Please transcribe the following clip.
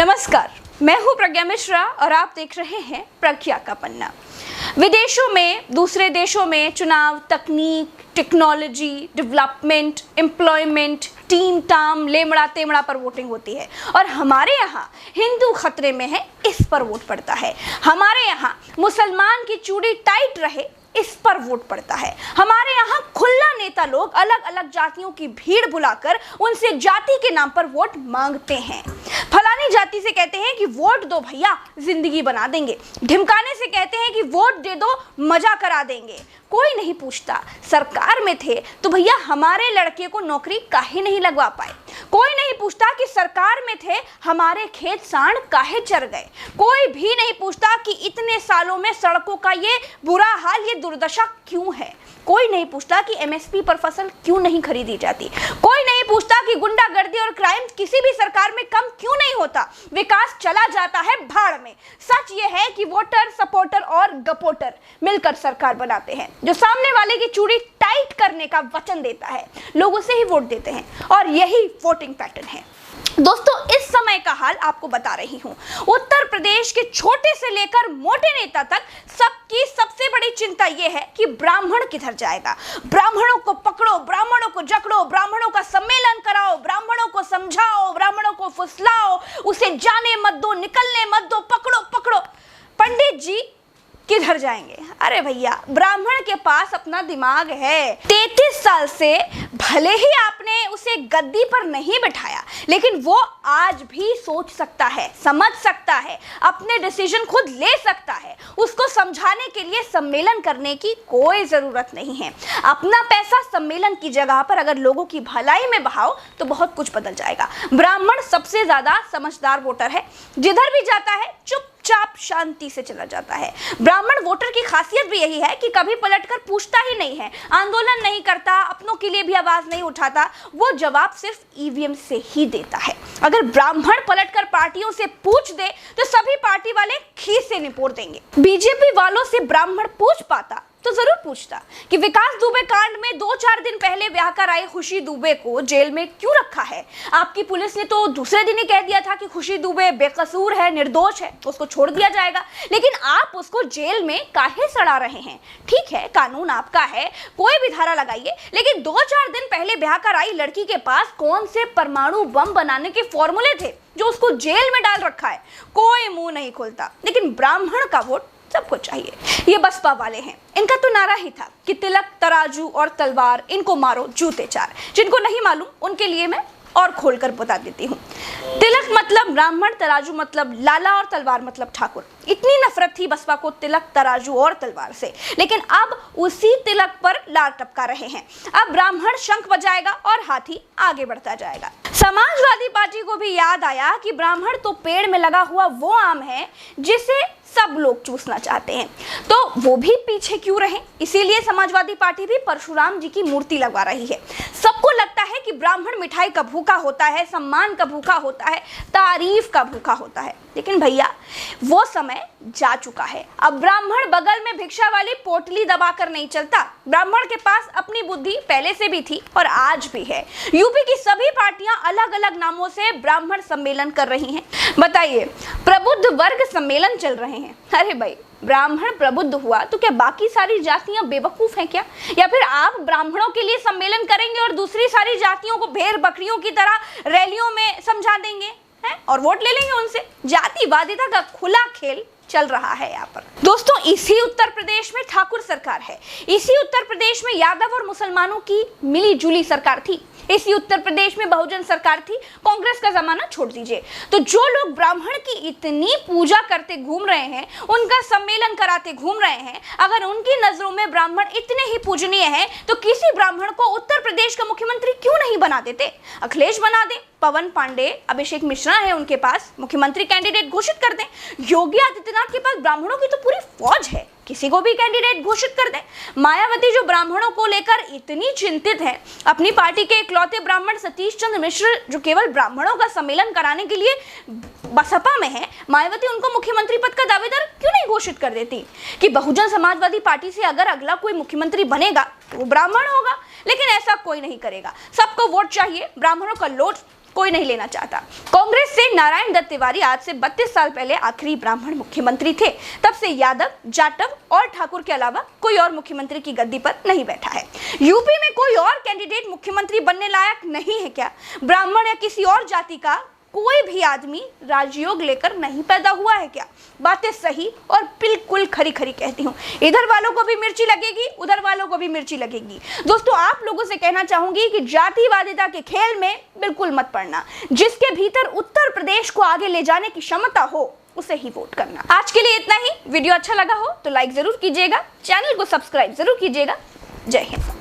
नमस्कार, मैं हूं प्रज्ञा मिश्रा और आप देख रहे हैं प्रज्ञा का पन्ना। विदेशों में, दूसरे देशों में चुनाव, तकनीक, टेक्नोलॉजी, डेवलपमेंट, एम्प्लॉयमेंट, टीम टाम, लेमड़ा तेमड़ा पर वोटिंग होती है और हमारे यहाँ हिंदू खतरे में है, इस पर वोट पड़ता है। हमारे यहाँ मुसलमान की चूड़ी टाइट रहे, इस पर वोट पड़ता है। हमारे यहाँ खुला नेता लोग अलग अलग जातियों की भीड़ बुलाकर उनसे जाति के नाम पर वोट मांगते हैं। फलानी जाति से कहते हैं कि वोट दो भैया, जिंदगी बना देंगे। ढिमकाने से कहते हैं कि वोट दे दो, मजा करा देंगे। कोई नहीं पूछता सरकार में थे तो भैया हमारे लड़के को नौकरी काहे नहीं लगवा पाए। कोई नहीं पूछता कि सरकार में थे हमारे खेत सांड काहे चर गए। कोई भी नहीं पूछता कि इतने सालों में सड़कों का ये बुरा हाल, ये दुर्दशा क्यों है। कोई नहीं पूछता कि एमएसपी पर फसल क्यों नहीं खरीदी जाती। कोई नहीं पूछता कि गुंडागर्दी और क्राइम किसी भी सरकार में कम क्यों नहीं होता। विकास चला जाता है भाड़ में। सच ये है कि वोटर, सपोर्टर और गपोटर मिलकर सरकार बनाते हैं, जो सामने वाले की चूड़ी टाइट करने का वचन देता है। लोग उसे ही वोट देते हैं और यही वोटिंग पैटर्न है। दोस्तों, इस समय का हाल आपको बता रही हूं। उत्तर प्रदेश के छोटे से लेकर मोटे नेता तक सबकी सबसे बड़ी चिंता यह है कि ब्राह्मण किधर जाएगा। ब्राह्मणों को पकड़ो, ब्राह्मणों को जकड़ो, ब्राह्मणों का सम्मेलन कराओ, ब्राह्मणों को समझाओ, ब्राह्मणों को फुसलाओ, उसे जाने मत दो, निकलने मत दो, पकड़ो पकड़ो। पंडित जी किधर जाएंगे? अरे भैया, ब्राह्मण के पास अपना दिमाग है। 33 साल से भले ही आपने उसे गद्दी पर नहीं बिठाया, लेकिन वो आज भी सोच सकता है, समझ सकता है, अपने डिसीजन खुद ले सकता है। उसको समझाने के लिए सम्मेलन करने की कोई जरूरत नहीं है। अपना पैसा सम्मेलन की जगह पर अगर लोगों की भलाई में बहाओ तो बहुत कुछ बदल जाएगा। ब्राह्मण सबसे ज्यादा समझदार वोटर है। जिधर भी जाता है चुपचाप शांति से चला जाता है। ब्राह्मण वोटर की खासियत भी यही है कि कभी पलटकर पूछता ही नहीं है, आंदोलन नहीं करता, अपनों के लिए भी आवाज नहीं उठाता। वो जवाब सिर्फ ईवीएम से ही देता है। अगर ब्राह्मण पलटकर पार्टियों से पूछ दे तो सभी पार्टी वाले खीस से निपोड़ देंगे। बीजेपी वालों से ब्राह्मण पूछ पाता तो जरूर पूछता कि विकास दुबे कांड में 2-4 दिन पहले ब्याह कर आई खुशी दुबे को जेल में क्यों रखा है। आपकी पुलिस ने तो दूसरे दिन ही कह दिया था कि खुशी दुबे बेकसूर है, निर्दोष है, उसको छोड़ दिया जाएगा, लेकिन आप उसको जेल में काहे सड़ा रहे हैं। ठीक है, कानून आपका है, कोई भी धारा लगाइए, लेकिन 2-4 दिन पहले ब्याह कर आई लड़की के पास कौन से परमाणु बम बनाने के फॉर्मूले थे जो उसको जेल में डाल रखा है। कोई मुंह नहीं खोलता। लेकिन ब्राह्मण का वोट सबको चाहिए। ये बसपा वाले हैं, इनका तो नारा ही था कि तिलक, तराजू और तलवार, इनको मारो जूते चार। जिनको नहीं मालूम उनके लिए मैं और खोलकर बता देती हूँ। तिलक मतलब ब्राह्मण, तराजू मतलब लाला और तलवार मतलब ठाकुर। इतनी नफरत थी बसपा को तिलक, तराजू और तलवार से, लेकिन अब उसी तिलक पर लार टपका रहे हैं। अब ब्राह्मण शंख बजाएगा और हाथी आगे बढ़ता जाएगा। समाजवादी पार्टी को भी याद आया कि ब्राह्मण तो पेड़ में लगा हुआ वो आम है जिसे सब लोग चूसना चाहते हैं, तो वो भी पीछे क्यों रहे। इसीलिए समाजवादी पार्टी भी परशुराम जी की मूर्ति लगवा रही है। सबको लगता है कि ब्राह्मण मिठाई का भूखा होता है, सम्मान का भूखा होता है, तारीफ का भूखा होता है, लेकिन भैया वो समय जा चुका है। अब ब्राह्मण बगल में भिक्षा वाली पोटली दबाकर नहीं चलता। ब्राह्मण के पास अपनी बुद्धि पहले से भी थी और आज भी है। यूपी की सभी पार्टियां अलग अलग नामों से ब्राह्मण सम्मेलन कर रही हैं। बताइए, प्रबुद्ध वर्ग सम्मेलन चल रहे हैं। अरे भाई, ब्राह्मण प्रबुद्ध हुआ तो क्या बाकी सारी जातियां बेवकूफ हैं क्या? या फिर आप ब्राह्मणों के लिए सम्मेलन करेंगे और दूसरी सारी जातियों को भेड़ बकरियों की तरह रैलियों में समझा देंगे हैं और वोट ले लेंगे उनसे? जातिवादिता का खुला खेल चल रहा है यहाँ पर। दोस्तों, इसी उत्तर प्रदेश में ठाकुर सरकार है। इसी उत्तर प्रदेश में यादव और मुसलमानों की मिली जुली सरकार थी। इसी उत्तर प्रदेश में बहुजन सरकार थी। कांग्रेस का जमाना छोड़ दीजिए। तो जो लोग ब्राह्मण की इतनी पूजा करते घूम रहे हैं, उनका सम्मेलन कराते घूम रहे हैं, अगर उनकी नजरों में ब्राह्मण इतने ही पूजनीय हैं, तो किसी ब्राह्मण को उत्तर प्रदेश का मुख्यमंत्री क्यों नहीं बना देते? अखिलेश बना दें, पवन पांडे, अभिषेक मिश्रा है उनके पास, मुख्यमंत्री कैंडिडेट घोषित कर दें। योगी आदित्यनाथ के पास ब्राह्मणों की तो पूरी फौज है, किसी को भी कैंडिडेट घोषित कर दें। मायावती जो ब्राह्मणों को लेकर इतनी चिंतित है, अपनी पार्टी के इकलौते ब्राह्मण सतीश चंद्र मिश्र जो केवल ब्राह्मणों का सम्मेलन कराने के लिए बसपा में है, मायावती उनको मुख्यमंत्री पद का दावेदार क्यों नहीं घोषित कर देती कि बहुजन समाजवादी पार्टी से अगर अगला कोई मुख्यमंत्री बनेगा तो वो ब्राह्मण होगा। लेकिन ऐसा कोई नहीं करेगा। सबको वोट चाहिए, ब्राह्मणों का कोई नहीं लेना चाहता। कांग्रेस से नारायण दत्त तिवारी आज से 32 साल पहले आखिरी ब्राह्मण मुख्यमंत्री थे। तब से यादव, जाटव और ठाकुर के अलावा कोई और मुख्यमंत्री की गद्दी पर नहीं बैठा है। यूपी में कोई और कैंडिडेट मुख्यमंत्री बनने लायक नहीं है क्या? ब्राह्मण या किसी और जाति का कोई भी आदमी राजयोग लेकर नहीं पैदा हुआ है क्या? बातें सही और बिल्कुल खरी खरी कहती हूँ। इधर वालों को भी मिर्ची लगेगी, उधर वालों को भी मिर्ची लगेगी। दोस्तों, आप लोगों से कहना चाहूंगी कि जातिवादिता के खेल में बिल्कुल मत पड़ना। जिसके भीतर उत्तर प्रदेश को आगे ले जाने की क्षमता हो उसे ही वोट करना। आज के लिए इतना ही। वीडियो अच्छा लगा हो तो लाइक जरूर कीजिएगा, चैनल को सब्सक्राइब जरूर कीजिएगा। जय हिंद।